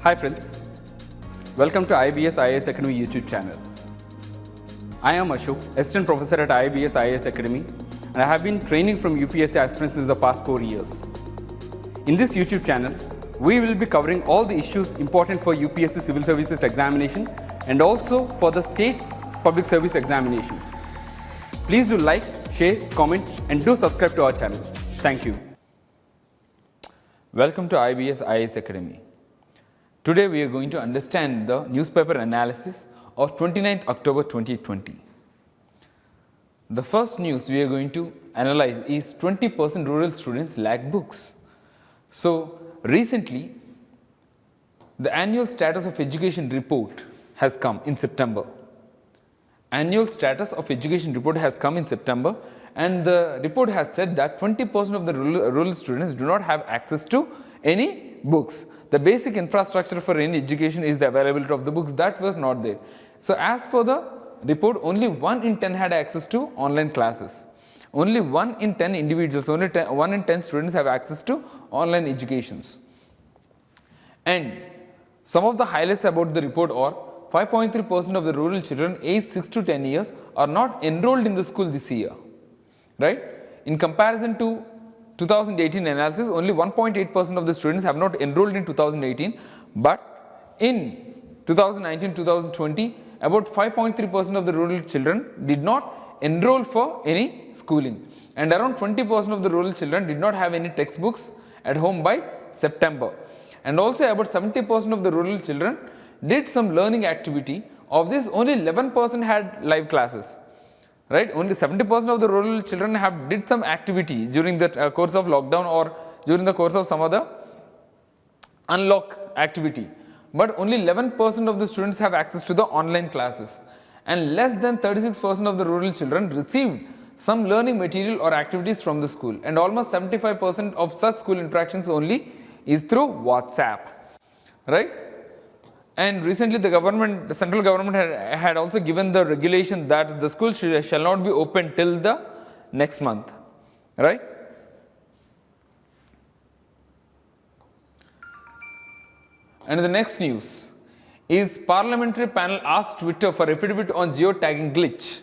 Hi friends, welcome to IIBS IAS Academy YouTube channel. I am Ashok, Assistant Professor at IIBS IAS Academy, and I have been training from UPSC aspirants since the past 4 years. In this YouTube channel, we will be covering all the issues important for UPSC Civil Services Examination and also for the state public service examinations. Please do like, share, comment and do subscribe to our channel. Thank you. Welcome to IIBS IAS Academy. Today we are going to understand the newspaper analysis of 29th October 2020. The first news we are going to analyze is 20% rural students lack books. So recently the annual status of education report has come in September. Annual status of education report has come in September, and the report has said that 20% of the rural students do not have access to any books. The basic infrastructure for any education is the availability of the books. That was not there. So as per the report, only 1 in 10 had access to online classes. Only 1 in 10 individuals, 1 in 10 students have access to online educations. And some of the highlights about the report are 5.3% of the rural children aged 6 to 10 years are not enrolled in the school this year, right? In comparison to 2018 analysis, only 1.8% of the students have not enrolled in 2018, but in 2019-2020, about 5.3% of the rural children did not enroll for any schooling, and around 20% of the rural children did not have any textbooks at home by September. And also about 70% of the rural children did some learning activity. Of this, only 11% had live classes. Right, only 70% of the rural children did some activity during the course of lockdown or during the course of some other unlock activity, but only 11% of the students have access to the online classes, and less than 36% of the rural children received some learning material or activities from the school, and almost 75% of such school interactions only is through WhatsApp, right? And recently the central government had also given the regulation that the school shall not be open till the next month, right? And the next news is Parliamentary panel asked Twitter for affidavit on geotagging glitch,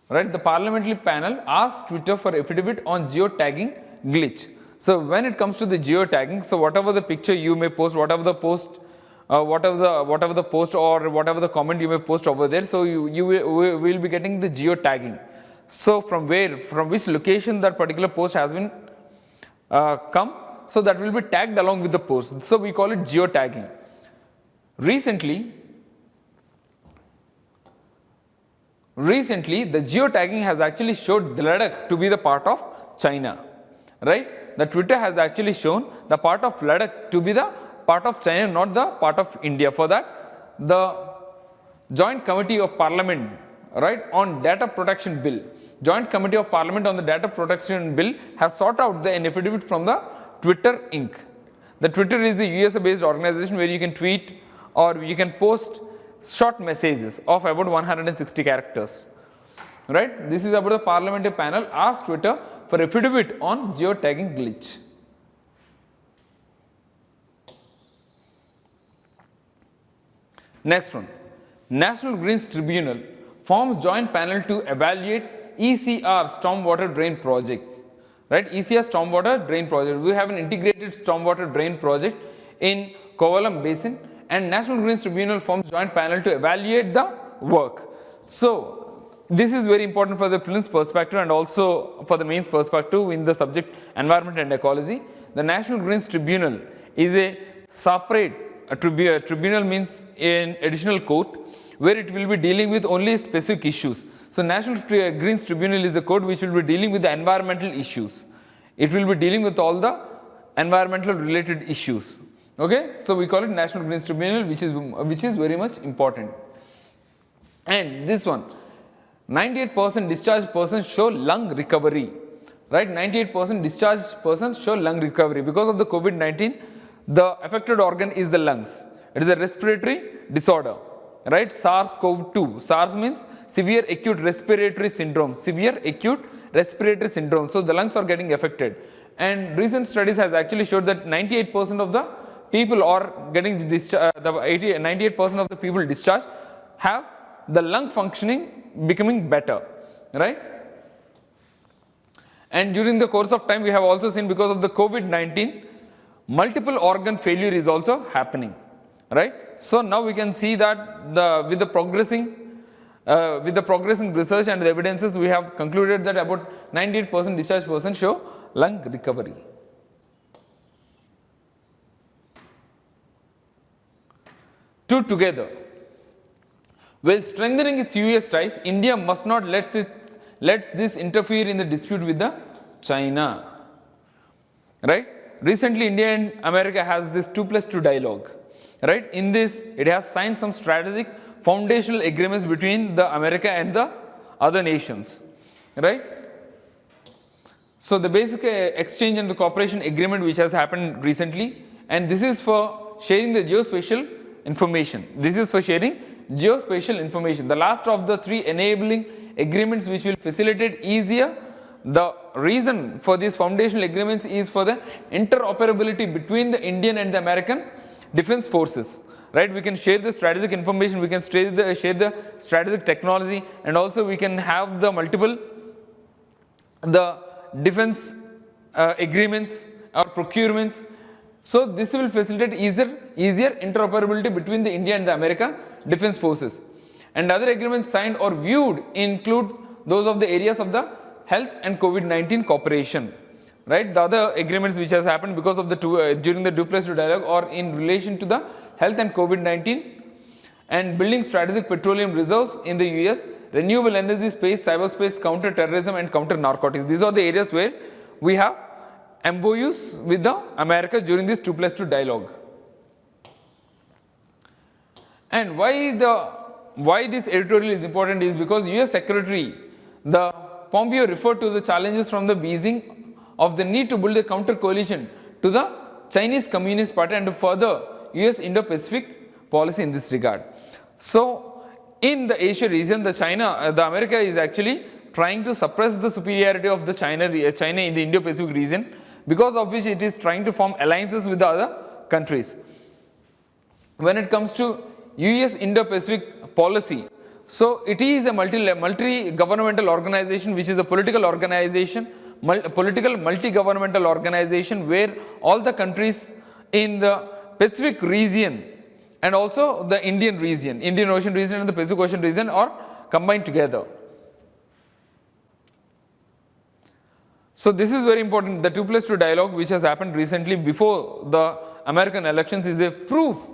right? The Parliamentary panel asked Twitter for affidavit on geotagging glitch. So when it comes to the geotagging, so whatever the picture you may post, whatever the post or whatever the comment you may post over there, so you will be getting the geotagging. So from which location that particular post has been come, so that will be tagged along with the post. So we call it geotagging. Recently the geotagging has actually showed Ladakh to be the part of China, right? The Twitter has actually shown the part of Ladakh to be the part of China, not the part of India. For that, the Joint Committee of Parliament, right, on Data Protection Bill, Joint Committee of Parliament on the Data Protection Bill has sought out an affidavit from the Twitter Inc. The Twitter is the US-based organization where you can tweet or you can post short messages of about 160 characters, right? This is about the Parliamentary panel asked Twitter for affidavit on geotagging glitch. Next one, National Greens Tribunal forms joint panel to evaluate ECR stormwater drain project, right? ECR stormwater drain project. We have an integrated stormwater drain project in Kovalam Basin, and National Greens Tribunal forms joint panel to evaluate the work. So this is very important for the prelims perspective and also for the mains perspective in the subject environment and ecology. The National Greens Tribunal is a separate tribunal, means an additional court where it will be dealing with only specific issues. So National Greens Tribunal is a court which will be dealing with the environmental issues. It will be dealing with all the environmental related issues. Okay, so we call it National Greens Tribunal, which is very much important. And this one, 98% discharged persons show lung recovery, right? 98% discharged persons show lung recovery because of the COVID-19. The affected organ is the lungs. It is a respiratory disorder, right? SARS-CoV-2. SARS means severe acute respiratory syndrome. Severe acute respiratory syndrome. So the lungs are getting affected. And recent studies has actually showed that 98% of the people are getting discharged, the 98% of the people discharged have the lung functioning becoming better, right? And during the course of time, we have also seen, because of the COVID-19, multiple organ failure is also happening, right? So now we can see that with the progressing research and the evidences, we have concluded that about 98% discharged persons show lung recovery. Two, together. While strengthening its US ties, India must not let this interfere in the dispute with the China, right? Recently, India and America has this 2+2 dialogue, right? In this, it has signed some strategic foundational agreements between the America and the other nations, right? So the basic exchange and the cooperation agreement which has happened recently, and this is for sharing the geospatial information. This is for sharing geospatial information. The last of the three enabling agreements which will facilitate easier. The reason for these foundational agreements is for the interoperability between the Indian and the American defense forces, right? We can share the strategic information, we can share the strategic technology, and also we can have the multiple defense agreements or procurements. So this will facilitate easier interoperability between the India and the America defense forces. And other agreements signed or viewed include those of the areas of the health and COVID-19 cooperation, right? The other agreements which has happened because of the during the 2+2 dialogue or in relation to the health and COVID-19 and building strategic petroleum reserves in the US, renewable energy, space, cyberspace, counter-terrorism and counter-narcotics. These are the areas where we have MOUs with the America during this 2+2 dialogue. And why this editorial is important is because US Secretary Pompeo referred to the challenges from the Beijing of the need to build a counter coalition to the Chinese Communist Party and to further US Indo-Pacific policy in this regard. So in the Asia region, the America is actually trying to suppress the superiority of the China in the Indo-Pacific region, because of which it is trying to form alliances with the other countries. When it comes to US Indo-Pacific policy, so it is a multi-governmental organization, which is a political organization, political multi-governmental organization where all the countries in the Pacific region and also the Indian Ocean region and the Pacific Ocean region are combined together. So this is very important. The 2+2 dialogue which has happened recently before the American elections is a proof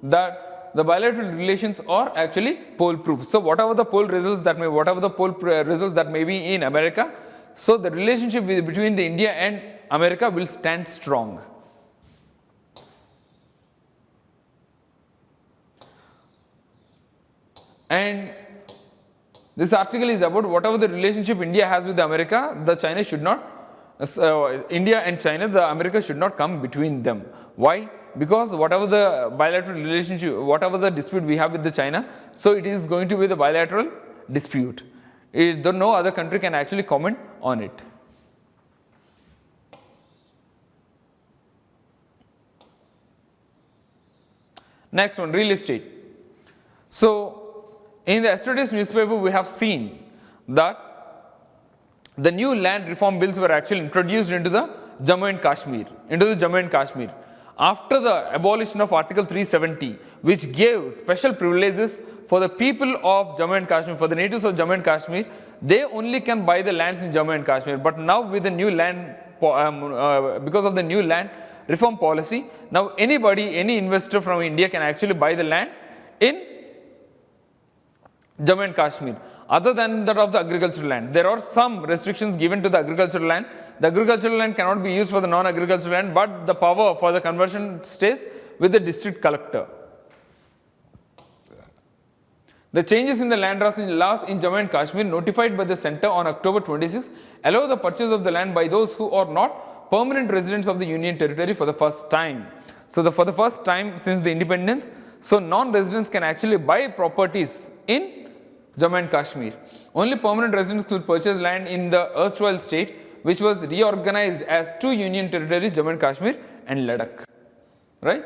that the bilateral relations are actually poll proof. So whatever the poll results that may be in America, so the relationship between the India and America will stand strong. And this article is about whatever the relationship India has with America, India and China, the America should not come between them. Why? Because whatever the bilateral relationship, whatever the dispute we have with the China, so it is going to be the bilateral dispute. No other country can actually comment on it. Next one, real estate. So in the yesterday's newspaper, we have seen that the new land reform bills were actually introduced into the Jammu and Kashmir. After the abolition of Article 370, which gave special privileges for the people of Jammu and Kashmir, for the natives of Jammu and Kashmir, they only can buy the lands in Jammu and Kashmir. But now with the new land, because of the new land reform policy, now any investor from India can actually buy the land in Jammu and Kashmir, other than that of the agricultural land. There are some restrictions given to the agricultural land. The agricultural land cannot be used for the non-agricultural land, but the power for the conversion stays with the district collector. The changes in the land laws in Jammu and Kashmir notified by the centre on October 26 allow the purchase of the land by those who are not permanent residents of the Union Territory for the first time. So for the first time since the independence, so non-residents can actually buy properties in Jammu and Kashmir. Only permanent residents could purchase land in the erstwhile state, which was reorganized as two Union Territories, Jammu and Kashmir and Ladakh, right?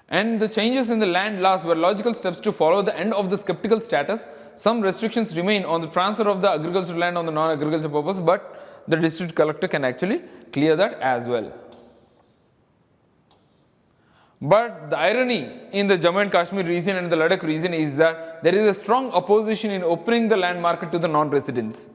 And the changes in the land laws were logical steps to follow the end of the skeptical status. Some restrictions remain on the transfer of the agricultural land on the non-agricultural purpose, but the district collector can actually clear that as well. But the irony in the Jammu and Kashmir region and the Ladakh region is that there is a strong opposition in opening the land market to the non-residents,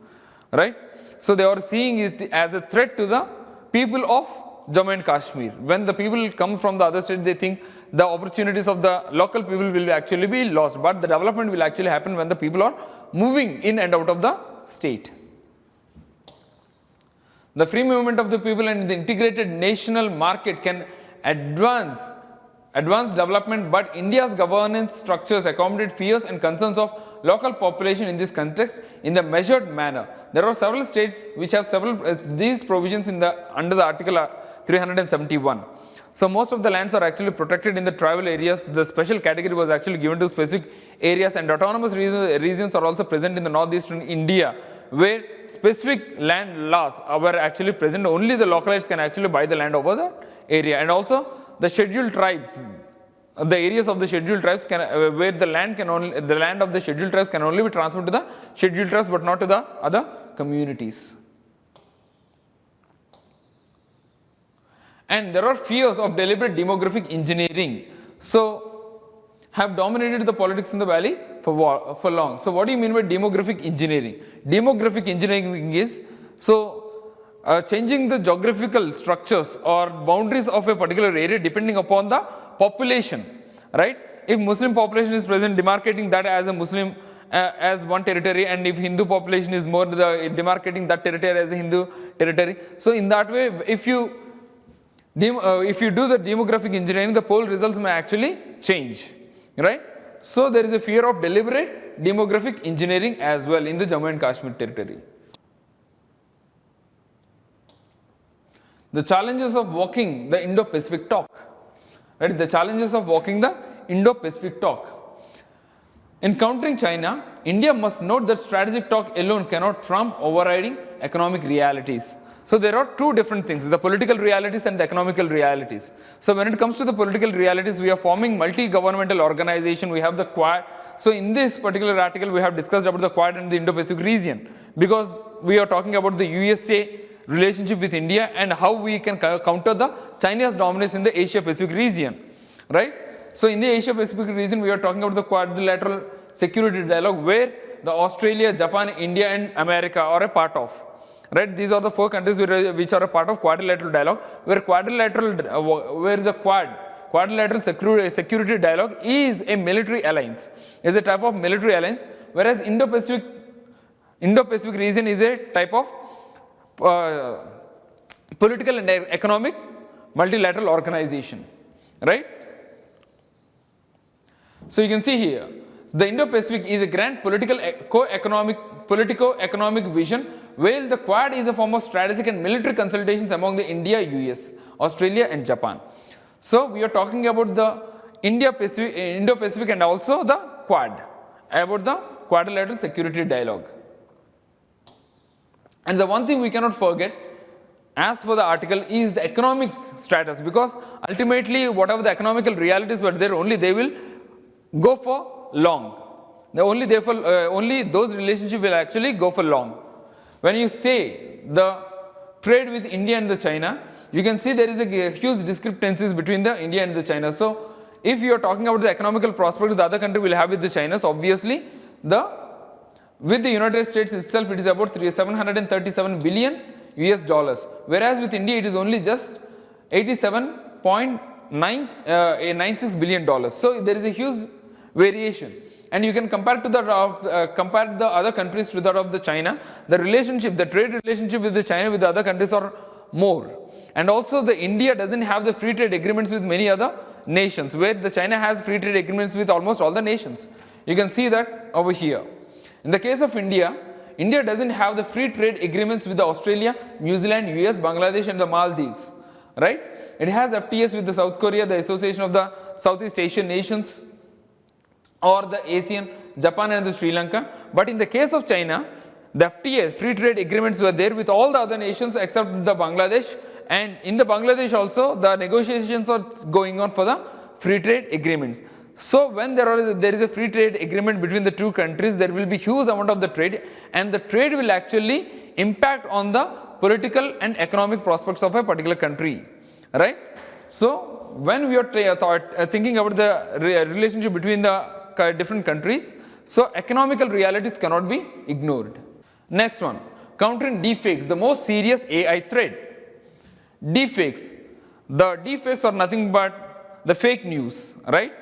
right? So they are seeing it as a threat to the people of Jammu and Kashmir. When the people come from the other state, they think the opportunities of the local people will actually be lost, but the development will actually happen when the people are moving in and out of the state. The free movement of the people and the integrated national market can advance development, but India's governance structures accommodate fears and concerns of local population in this context in the measured manner. There are several states which have several these provisions in the under the Article 371. So most of the lands are actually protected in the tribal areas. The special category was actually given to specific areas, and autonomous regions are also present in the northeastern India, where specific land laws were actually present. Only the localites can actually buy the land over the area, and also the scheduled tribes, the areas of the scheduled tribes can where the land of the scheduled tribes can only be transferred to the scheduled tribes, but not to the other communities. And there are fears of deliberate demographic engineering, so have dominated the politics in the valley for long. So what do you mean by demographic engineering? Demographic engineering is changing the geographical structures or boundaries of a particular area depending upon the population, right? If Muslim population is present, demarcating that as a Muslim as one territory, and if Hindu population is more, demarcating that territory as a Hindu territory. So in that way, if you do the demographic engineering, the poll results may actually change, right? So there is a fear of deliberate demographic engineering as well in the Jammu and Kashmir territory. The challenges of walking the Indo-Pacific talk, right? The challenges of walking the Indo-Pacific talk. In countering China, India must note that strategic talk alone cannot trump overriding economic realities. So there are two different things, the political realities and the economical realities. So when it comes to the political realities, we are forming multi-governmental organization, we have the Quad. So in this particular article, we have discussed about the Quad and the Indo-Pacific region, because we are talking about the USA relationship with India and how we can counter the China's dominance in the Asia-Pacific region, right? So in the Asia-Pacific region, we are talking about the quadrilateral security dialogue where the Australia, Japan, India and America are a part of. Right, these are the four countries which are a part of quadrilateral dialogue, where the quadrilateral security dialogue is a military alliance, is a type of military alliance, whereas Indo-Pacific region is a type of political and economic multilateral organization, right? So you can see here, the Indo-Pacific is a grand politico-economic vision, while the Quad is a form of strategic and military consultations among the India, US, Australia and Japan. So we are talking about the Indo-Pacific and also the Quad, about the quadrilateral security dialogue. And the one thing we cannot forget, as per the article, is the economic status, because ultimately whatever the economical realities were there, only they will go for long. Only those relationships will actually go for long. When you say the trade with India and the China, you can see there is a huge discrepancies between the India and the China. So if you are talking about the economical prospect the other country will have with the China, so obviously with the United States itself it is about 737 billion US dollars, whereas with India it is only just 87.96 billion dollars. So there is a huge variation. And you can compare to the other countries to that of the China. The relationship, the trade relationship with the China with the other countries are more. And also the India doesn't have the free trade agreements with many other nations, where the China has free trade agreements with almost all the nations. You can see that over here. In the case of India, India doesn't have the free trade agreements with the Australia, New Zealand, US, Bangladesh and the Maldives, right? It has FTAs with the South Korea, the Association of the Southeast Asian Nations, or the ASEAN, Japan and the Sri Lanka. But in the case of China, the FTAs, free trade agreements were there with all the other nations except the Bangladesh, and in the Bangladesh also the negotiations are going on for the free trade agreements. So when there is a free trade agreement between the two countries, there will be huge amount of the trade, and the trade will actually impact on the political and economic prospects of a particular country, right? So when we are thinking about the relationship between the different countries, so economical realities cannot be ignored. Next one, countering deepfakes, the most serious AI threat. Deepfakes. The deepfakes are nothing but the fake news, right?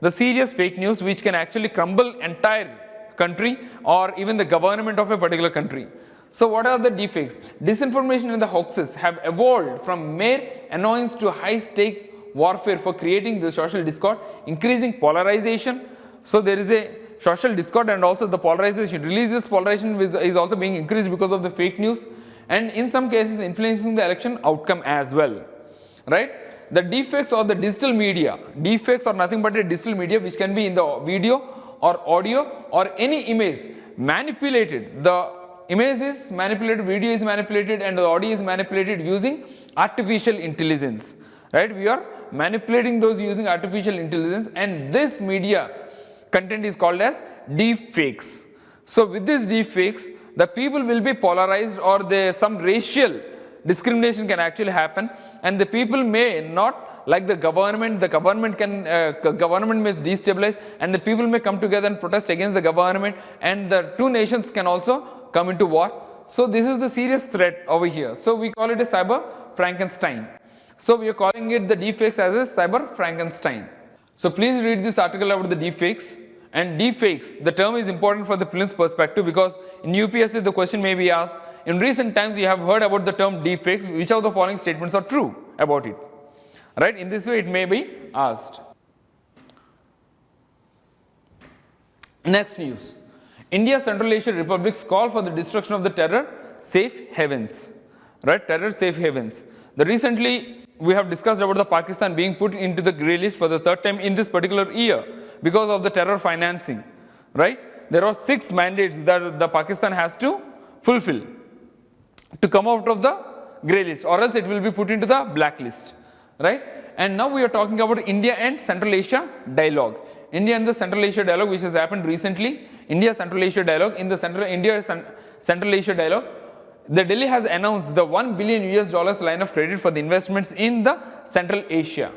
The serious fake news which can actually crumble entire country or even the government of a particular country. So what are the deepfakes? Disinformation and the hoaxes have evolved from mere annoyance to high-stake warfare for creating the social discord, increasing polarization. So there is a social discord and also the polarization, religious polarization is also being increased because of the fake news, and in some cases influencing the election outcome as well, right? The deepfakes or the digital media. Deepfakes are nothing but a digital media which can be in the video or audio or any image manipulated. The image is manipulated, video is manipulated, and the audio is manipulated using artificial intelligence, right? We are manipulating those using artificial intelligence, and this media content is called as deepfakes. So with these deepfakes, the people will be polarized, or some racial discrimination can actually happen, and the people may not like the government may destabilize, and the people may come together and protest against the government, and the two nations can also come into war. So this is the serious threat over here. So we call it a cyber Frankenstein. So we are calling it the deepfakes as a cyber Frankenstein. So please read this article about the deepfakes. And deepfakes, the term is important for the prelims perspective, because in UPSC the question may be asked, in recent times you have heard about the term deepfakes, which of the following statements are true about it, right? In this way it may be asked. Next news, India Central Asian Republics call for the destruction of the terror safe havens, right? Terror safe havens. Recently we have discussed about the Pakistan being put into the grey list for the third time in this particular year because of the terror financing, right? There are 6 mandates that the Pakistan has to fulfill to come out of the grey list, or else it will be put into the blacklist, right? And now we are talking about India and Central Asia dialogue. India and the Central Asia dialogue, which has happened recently. India Central Asia dialogue. In the Central Asia dialogue, the Delhi has announced the $1 billion line of credit for the investments in the Central Asia.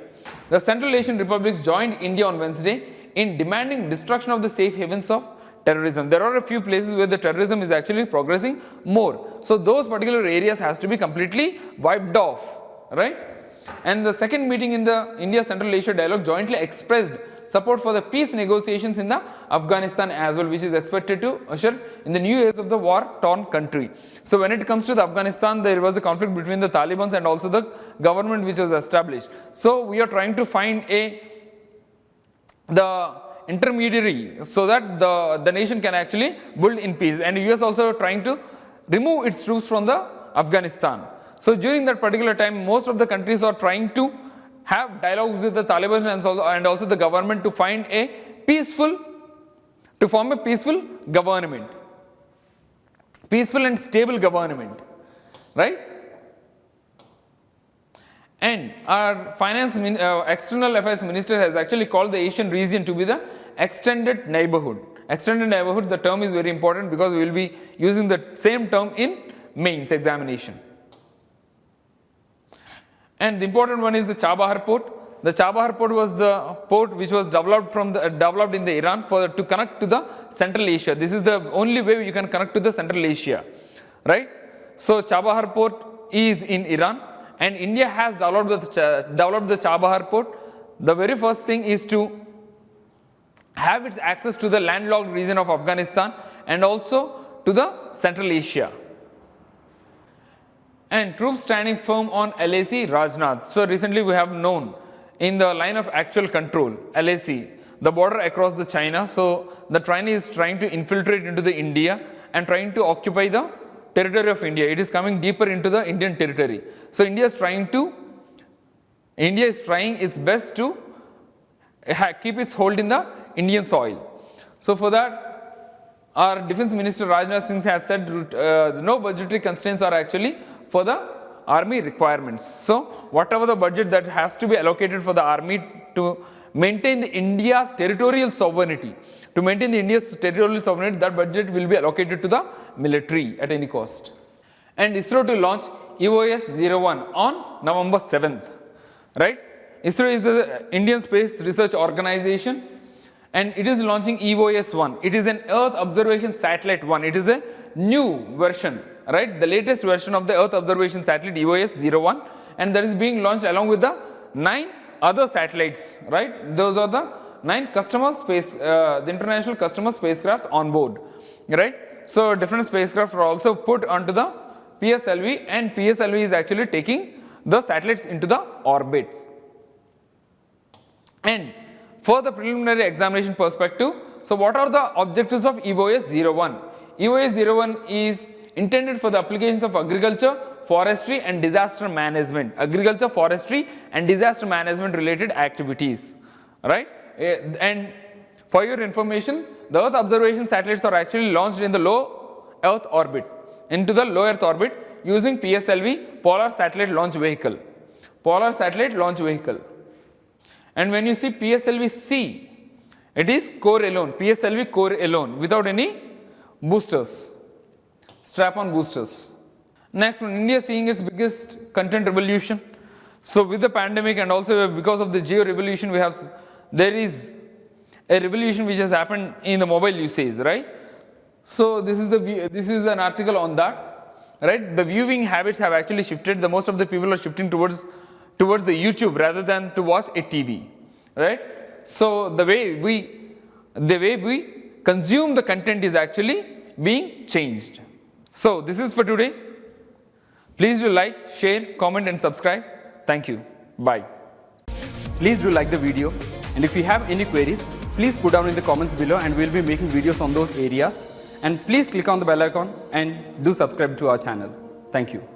The Central Asian republics joined India on Wednesday in demanding destruction of the safe havens of terrorism. There are a few places where the terrorism is actually progressing more. So those particular areas has to be completely wiped off, right? And the second meeting in the India Central Asia dialogue jointly expressed support for the peace negotiations in the Afghanistan as well, which is expected to usher in the new years of the war-torn country. So when it comes to the Afghanistan, there was a conflict between the Taliban and also the government which was established. So we are trying to find the intermediary so that the nation can actually build in peace, and US also trying to remove its troops from the Afghanistan. So during that particular time, most of the countries are trying to have dialogues with the Taliban and also the government to form a peaceful government, peaceful and stable government, right? And our external affairs minister has actually called the Asian region to be the extended neighborhood. Extended neighborhood, the term is very important because we will be using the same term in mains examination. And the important one is the Chabahar port. The Chabahar port was the port which was developed in the Iran to connect to the Central Asia. This is the only way you can connect to the Central Asia, right? So Chabahar port is in Iran, and India has developed the Chabahar port. The very first thing is to have its access to the landlocked region of Afghanistan and also to the Central Asia. And troops standing firm on LAC Rajnath. So recently we have known in the line of actual control, LAC, the border across the China. So the China is trying to infiltrate into the India and trying to occupy the territory of India. It is coming deeper into the Indian territory. So India is trying its best to keep its hold in the Indian soil. So for that, our Defense Minister Rajnath Singh has said no budgetary constraints are actually for the army requirements. So whatever the budget that has to be allocated for the army to maintain the India's territorial sovereignty. To maintain the India's territorial sovereignty, that budget will be allocated to the military at any cost. And ISRO to launch EOS-01 on November 7th, right? ISRO is the Indian Space Research Organization, and it is launching EOS-1. It is an Earth Observation Satellite 1. It is a new version, right? The latest version of the Earth Observation Satellite EOS-01, and that is being launched along with the 9 other satellites, right? Those are the 9 customer space, the international customer spacecrafts on board, right? So different spacecraft are also put onto the PSLV, and PSLV is actually taking the satellites into the orbit. And for the preliminary examination perspective, so what are the objectives of EOS-01? EOS-01 is intended for the applications of agriculture, forestry and disaster management. Agriculture, forestry and disaster management related activities, right? And for your information, the Earth observation satellites are actually launched in the low Earth orbit, into the low Earth orbit using PSLV, Polar Satellite Launch Vehicle. Polar Satellite Launch Vehicle. And when you see PSLV-C, it is core alone, PSLV core alone, without any boosters, strap-on boosters. Next one, India is seeing its biggest content revolution. So with the pandemic and also because of the geo revolution, there is a revolution which has happened in the mobile usage, right? So this is an article on that, right? The viewing habits have actually shifted. The most of the people are shifting towards the YouTube rather than to watch a TV, right? So the way we consume the content is actually being changed. So this is for today. Please do like, share, comment and subscribe. Thank you. Bye. Please do like the video, and if you have any queries, please put down in the comments below and we'll be making videos on those areas. And please click on the bell icon and do subscribe to our channel. Thank you.